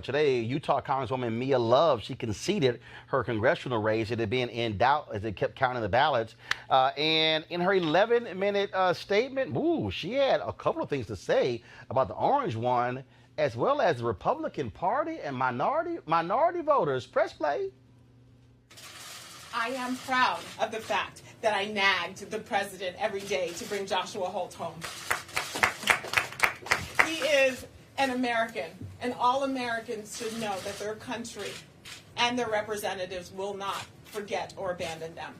today, Utah Congresswoman Mia Love, she conceded her congressional race. It had been in doubt as it kept counting the ballots. And in her 11-minute statement, she had a couple of things to say about the orange one, as well as the Republican Party and minority voters. Press play. I am proud of the fact that I nagged the president every day to bring Joshua Holt home. He is an American, and all Americans should know that their country and their representatives will not forget or abandon them.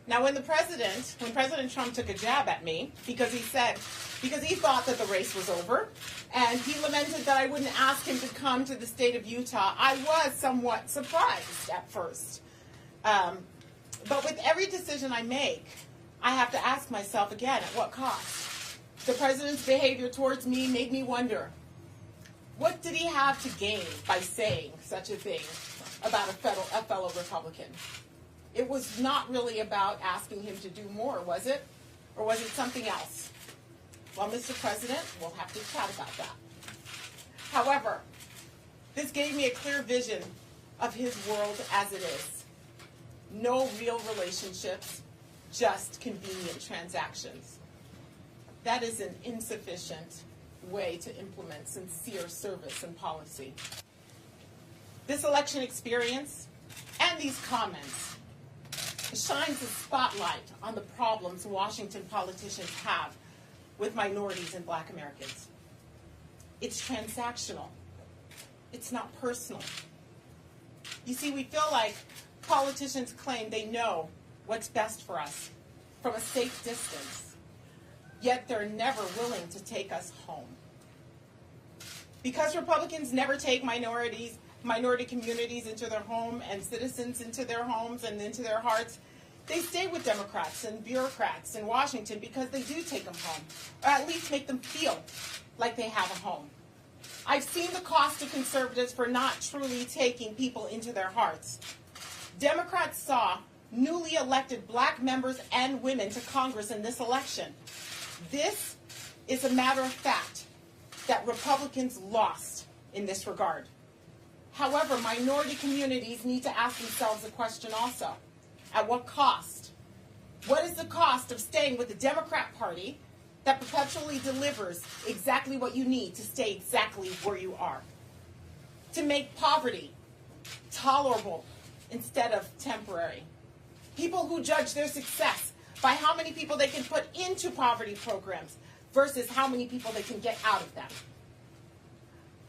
Now, when President Trump took a jab at me because he thought that the race was over, and he lamented that I wouldn't ask him to come to the state of Utah, I was somewhat surprised at first. But with every decision I make, I have to ask myself again, at what cost? The president's behavior towards me made me wonder, what did he have to gain by saying such a thing about a fellow Republican? It was not really about asking him to do more, was it? Or was it something else? Well, Mr. President, we'll have to chat about that. However, this gave me a clear vision of his world as it is. No real relationships, just convenient transactions. That is an insufficient way to implement sincere service and policy. This election experience and these comments shines a spotlight on the problems Washington politicians have with minorities and Black Americans. It's transactional. It's not personal. You see, we feel like politicians claim they know what's best for us from a safe distance, yet they're never willing to take us home. Because Republicans never take minority communities into their home and citizens into their homes and into their hearts, they stay with Democrats and bureaucrats in Washington because they do take them home, or at least make them feel like they have a home. I've seen the cost to conservatives for not truly taking people into their hearts. Democrats saw newly elected Black members and women to Congress in this election. This is a matter of fact that Republicans lost in this regard. However, minority communities need to ask themselves a question also. At what cost? What is the cost of staying with the Democrat Party that perpetually delivers exactly what you need to stay exactly where you are? To make poverty tolerable instead of temporary. People who judge their success by how many people they can put into poverty programs versus how many people they can get out of them.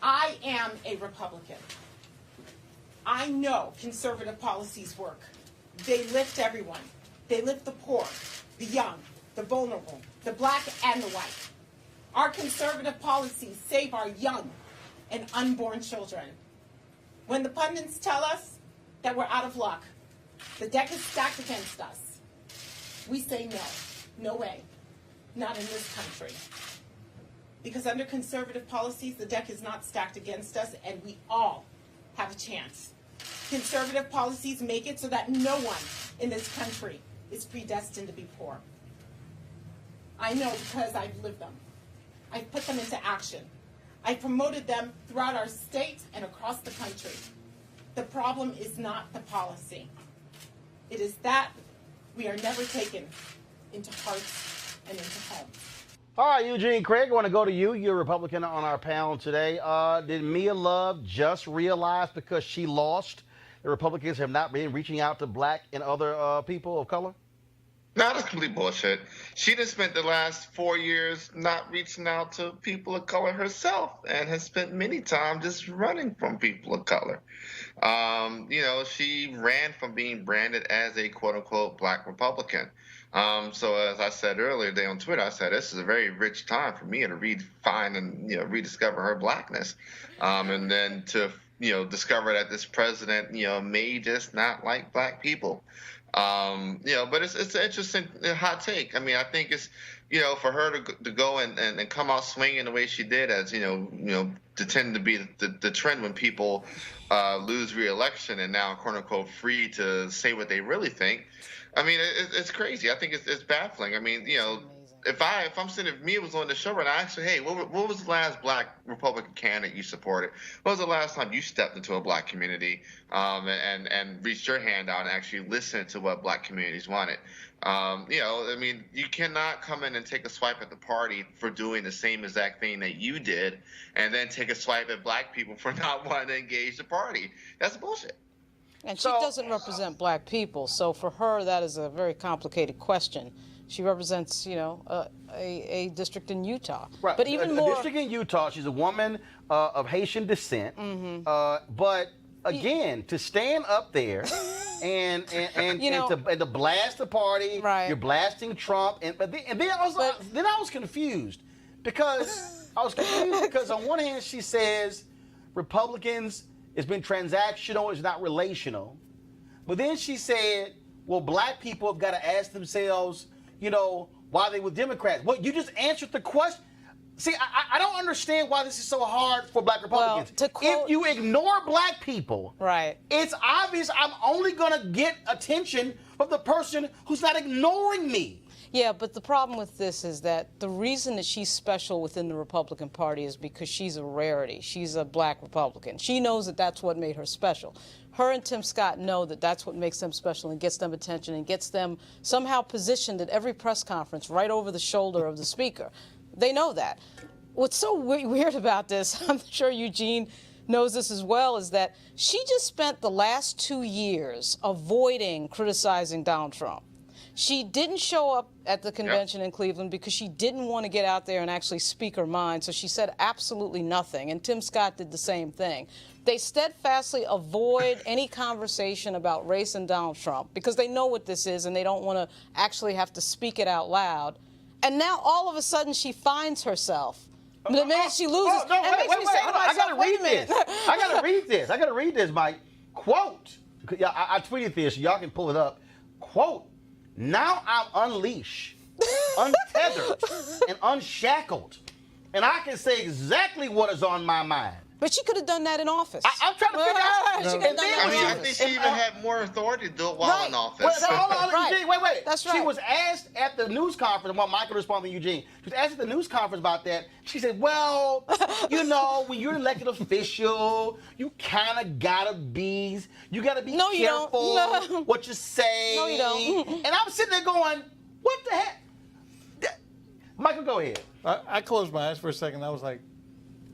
I am a Republican. I know conservative policies work. They lift everyone. They lift the poor, the young, the vulnerable, the Black and the white. Our conservative policies save our young and unborn children. When the pundits tell us that we're out of luck, the deck is stacked against us, we say no. No way. Not in this country. Because under conservative policies, the deck is not stacked against us, and we all have a chance. Conservative policies make it so that no one in this country is predestined to be poor. I know because I've lived them. I've put them into action. I've promoted them throughout our state and across the country. The problem is not the policy. It is that we are never taken into hearts and into homes. All right, Eugene Craig, I want to go to you. You're a Republican on our panel today. Did Mia Love just realize because she lost, the Republicans have not been reaching out to Black and other people of color? No, that's complete bullshit. She just spent the last 4 years not reaching out to people of color herself and has spent many times just running from people of color. She ran from being branded as a quote-unquote Black Republican. So as I said earlier today on Twitter, I said this is a very rich time for Mia to redefine and rediscover her Blackness, and then to discover that this president may just not like Black people. But it's an interesting hot take. I mean, I think it's for her to go and come out swinging the way she did, as to tend to be the trend when people lose re-election and now quote unquote free to say what they really think. I mean, it's crazy. I think it's baffling. I mean, if Mia was on the show right now, I asked her, hey, what was the last black Republican candidate you supported? When was the last time you stepped into a black community and reached your hand out and actually listened to what black communities wanted? I mean, you cannot come in and take a swipe at the party for doing the same exact thing that you did and then take a swipe at black people for not wanting to engage the party. That's bullshit. And she doesn't represent black people, so for her, that is a very complicated question. She represents, a district in Utah. Right. But even a more, district in Utah. She's a woman of Haitian descent. But again, to stand up there and to blast the party, right. You're blasting Trump, and then I was confused because on one hand she says Republicans, it's been transactional, it's not relational, but then she said, well, black people have got to ask themselves, why they were Democrats. Well, you just answered the question. See, I don't understand why this is so hard for black Republicans. If you ignore black people, right, it's obvious I'm only going to get attention from the person who's not ignoring me. Yeah, but the problem with this is that the reason that she's special within the Republican Party is because she's a rarity. She's a black Republican. She knows that that's what made her special. Her and Tim Scott know that that's what makes them special and gets them attention and gets them somehow positioned at every press conference right over the shoulder of the speaker. They know that. What's so weird about this, I'm sure Eugene knows this as well, is that she just spent the last 2 years avoiding criticizing Donald Trump. She didn't show up at the convention in Cleveland because she didn't want to get out there and actually speak her mind, so she said absolutely nothing, and Tim Scott did the same thing. They steadfastly avoid any conversation about race and Donald Trump because they know what this is and they don't want to actually have to speak it out loud. And now all of a sudden she finds herself. The minute she loses, I gotta read this. I gotta read this, Mike. Quote. I tweeted this. Y'all can pull it up. Quote. Now I'm unleashed, untethered, and unshackled, and I can say exactly what is on my mind. But she could have done that in office. I'm trying to figure out. She could have done that in I office. think she even had more authority to do it while in office. Wait. That's right. She was asked at the news conference, and Michael responded to Eugene. She was asked at the news conference about that. She said, well, when you're an elected official, you kind of gotta be careful what you say. No, you don't. And I'm sitting there going, what the heck? Michael, go ahead. I closed my eyes for a second. I was like,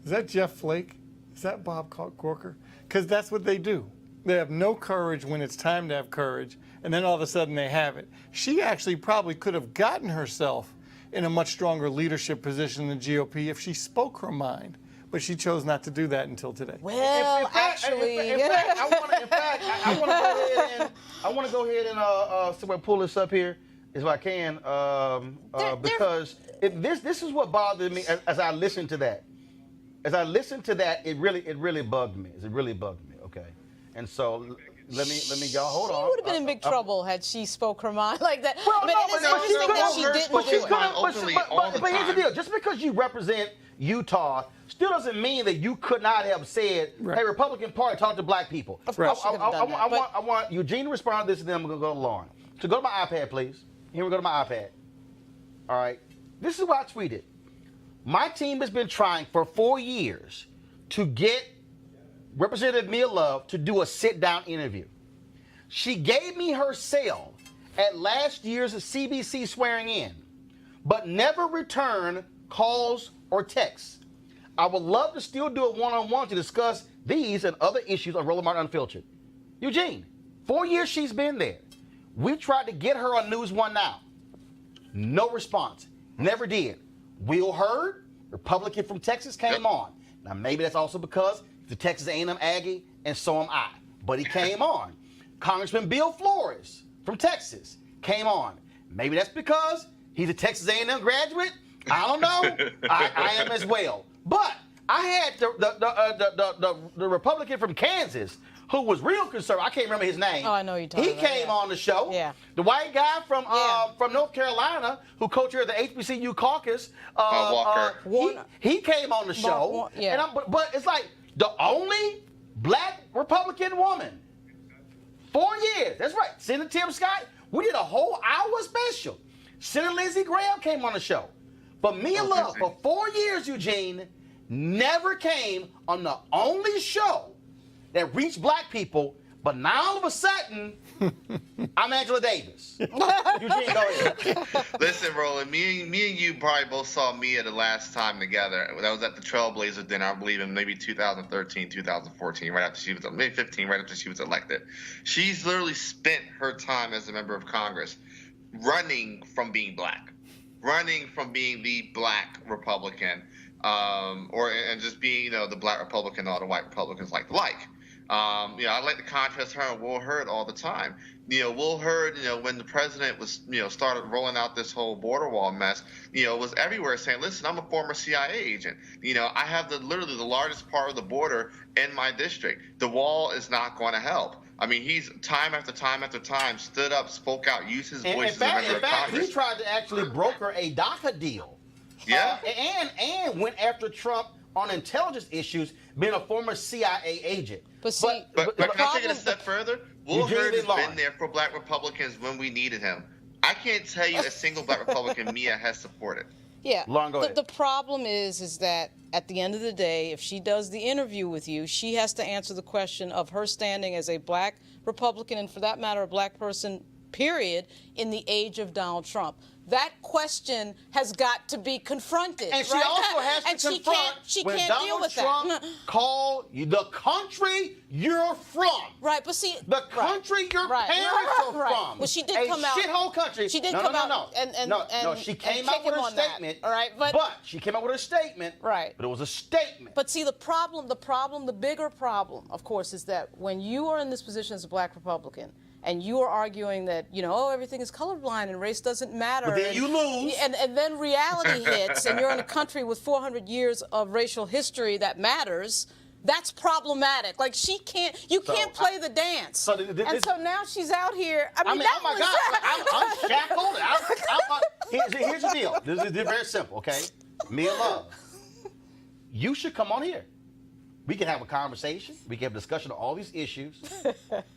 is that Jeff Flake? Is that Bob Corker? Because that's what they do. They have no courage when it's time to have courage, and then all of a sudden they have it. She actually probably could have gotten herself in a much stronger leadership position in the GOP if she spoke her mind, but she chose not to do that until today. Well, actually, I want to go ahead and pull this up here if I can, because this is what bothered me as I listened to that. As I listened to that, it really bugged me. It really bugged me. Okay, and so let me y'all hold on. She would have been in big trouble had she spoke her mind like that. Well, but it's interesting that she didn't do it. But here's the deal: just because you represent Utah, still doesn't mean that you could not have said, "Hey, Republican Party, talk to black people." Of course, I want Eugene to respond to this, and then I'm going to go to Lauren. So go to my iPad, please. Here we go to my iPad. All right, this is what I tweeted. My team has been trying for 4 years to get Representative Mia Love to do a sit-down interview. She gave me her cell at last year's CBC swearing in, but never returned calls or texts. I would love to still do a one-on-one to discuss these and other issues on Roland Unfiltered. Eugene, 4 years she's been there. We tried to get her on News One Now. No response. Never did. Will Hurd, Republican from Texas, came on. Now, maybe that's also because he's a Texas A&M Aggie, and so am I. But he came on. Congressman Bill Flores from Texas came on. Maybe that's because he's a Texas A&M graduate. I don't know. I am as well. But I had the Republican from Kansas who was real conservative. I can't remember his name. Oh, I know you're talking about. He came on the show. Yeah. The white guy from North Carolina who co-chaired the HBCU caucus. Walker. He came on the show. Yeah. But it's like the only black Republican woman. 4 years. That's right. Senator Tim Scott. We did a whole hour special. Senator Lindsey Graham came on the show. But Mia Love, for 4 years, Eugene, never came on the only show that reached black people. But now all of a sudden, I'm Angela Davis. Eugene, go ahead. Listen, Roland, me and you probably both saw Mia the last time together. That was at the Trailblazer dinner, I believe, in maybe 2013, 2014, right after she was, maybe 15, right after she was elected. She's literally spent her time as a member of Congress running from being black, running from being the black Republican, and just being, the black Republican all the white Republicans like to like. I like to contrast her and Will Hurd all the time. Will Hurd, when the president was, started rolling out this whole border wall mess, was everywhere saying, listen, I'm a former CIA agent. I have literally the largest part of the border in my district. The wall is not going to help. I mean, he's time after time after time stood up, spoke out, used his voice as a member of Congress. He tried to actually broker a DACA deal. Yeah. And went after Trump on intelligence issues, being a former CIA agent. But can I take it a step further? Will Hurd has been there for black Republicans when we needed him. I can't tell you a single black Republican Mia has supported. Yeah. Lauren, go ahead. The problem is that at the end of the day, if she does the interview with you, she has to answer the question of her standing as a black Republican, and for that matter, a black person, period, in the age of Donald Trump. That question has got to be confronted. And she also has to confront when Donald Trump called the country you're from. Right, but see... The country your parents are from. Well, she did come out... A shithole country. She did come out... No, she came out with a statement. All right, but she came out with a statement. Right. But it was a statement. But see, the bigger problem, of course, is that when you are in this position as a black Republican, and you are arguing that, everything is colorblind and race doesn't matter. But then you lose. And then reality hits, and you're in a country with 400 years of racial history that matters. That's problematic. Like, you can't play the dance. So now she's out here. I mean, oh my God, I'm shackled. Here's the deal. This is very simple, okay? Mia Love, you should come on here. We can have a conversation. We can have a discussion of all these issues.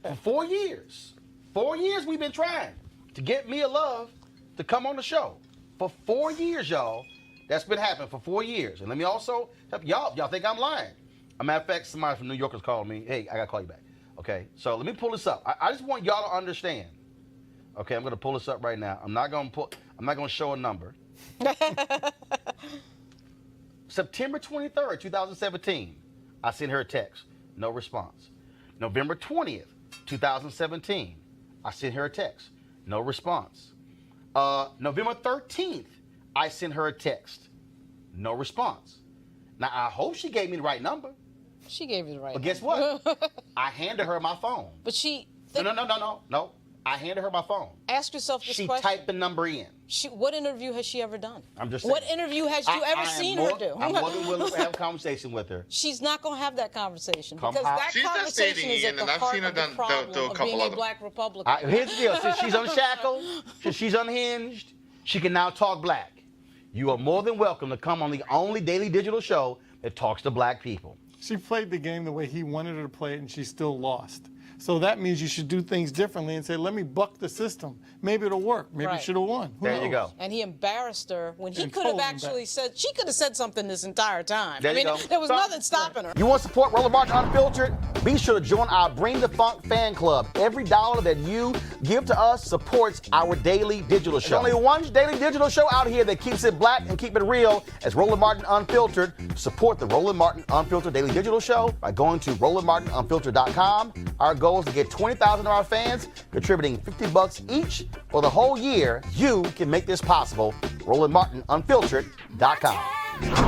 For 4 years. 4 years we've been trying to get Mia Love to come on the show. For 4 years, y'all. That's been happening for 4 years. And let me also help y'all. Y'all think I'm lying. As a matter of fact, somebody from New York is calling me. Hey, I got to call you back. Okay, so let me pull this up. I just want y'all to understand. Okay, I'm going to pull this up right now. I'm not going to show a number. September 23rd, 2017. I sent her a text. No response. November 20th, 2017. I sent her a text. No response. November 13th, I sent her a text. No response. Now, I hope she gave me the right number. She gave you the right number. But guess what? I handed her my phone. But she... No. I handed her my phone. Ask yourself this question. She typed the number in. What interview has she ever done? I'm just saying. What interview has you ever seen her do? I'm more than willing to have a conversation with her. She's not going to have that conversation because that conversation is at the heart of the problem of being a black Republican. Here's the deal. Since she's unshackled, since she's unhinged, she can now talk black. You are more than welcome to come on the only daily digital show that talks to black people. She played the game the way he wanted her to play it, and she still lost. So that means you should do things differently and say, let me buck the system. Maybe it'll work. Maybe it should have won. Who knows? You go. And he embarrassed her when he could have actually said, she could have said something this entire time. There you go. There was nothing stopping her. You want to support Roland Martin Unfiltered? Be sure to join our Bring the Funk fan club. Every dollar that you give to us supports our daily digital show. There's only one daily digital show out here that keeps it black and keep it real as Roland Martin Unfiltered. Support the Roland Martin Unfiltered daily digital show by going to RolandMartinUnfiltered.com. Our goal is to get 20,000 of our fans contributing $50 each for the whole year. You can make this possible. RolandMartinUnfiltered.com.